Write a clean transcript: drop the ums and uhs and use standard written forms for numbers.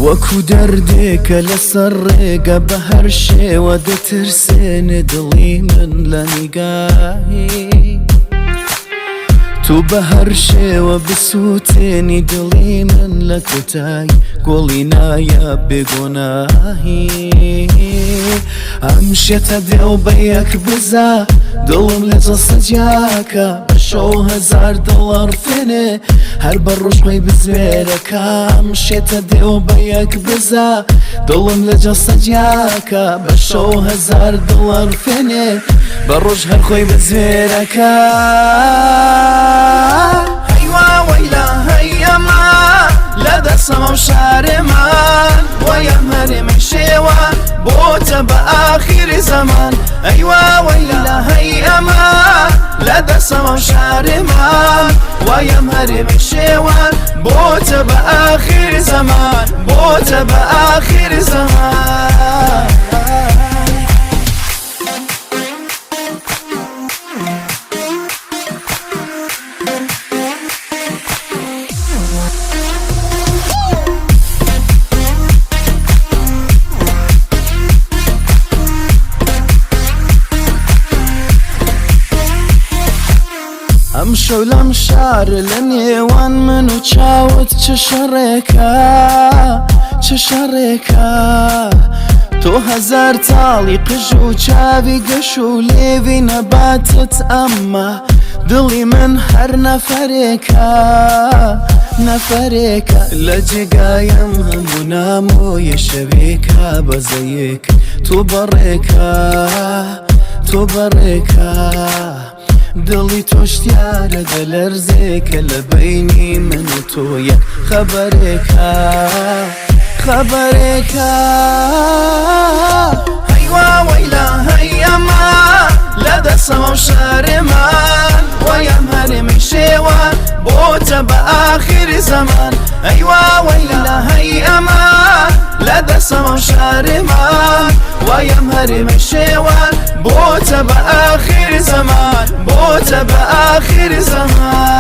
وەکو دەردێکە لەسەر ڕێگە بە هەر شێوە دەترسێنێ دڵی من لە نیگاهی تو بە هەر شێوە بسووتێنی دڵی من لە کۆتای گۆڵی نایە بێگۆناهی ئەم شێتە دێو بە یەک بزا دڵم لە جەستەجیاکە بە 1000 دڵار فێنێ هەر بە ڕۆژمەی بزوێرەکەم شێتە دێو بە یەک بزا دڵم لە جەستەجیاکە بە 1000 دڵار فێنێ بە ڕۆژ هەر خۆی بزوێرەکە لدەسەمە و شارێمان وەیەم هەرێمە شێوە بۆتە بە ئاخیری زەمان ئەیوا وەیلا هەی ئەمە لەدەسەمە و شارێمان وەیەم هەرێمە شێوە بۆتە بە ئاخیری زەمان بۆتە بە ئاخیری زەمان ئەم شەو لەم شار لە نێوان من و چاوت چ شەڕێکە تۆ 1000 تاڵی قژ و چاوی گەش و لێوی نەباتت ئەمما دڵی من هەر نەفەرێکە لە جێگایم هەموو نامۆیە شەوێکە بەزەیەک تۆ بەڕێکە دڵی تۆشتیارە دەلەرزێکە لە بەینی من و تۆ یەک خەبەرێکە هەیوا وەیلا هەی ئەمە لەدەسەمە و شارێمان وەیەم هەرێمی شێوە بۆتە بە ئاخیری زەمان ئەیوا وەیلا هەی ئەمە لەدەسەمە و شارێمان وەیەم هەرێمی شێوە بۆتە بە ئاخیری زەمان بۆتە بە ئاخیری زەمان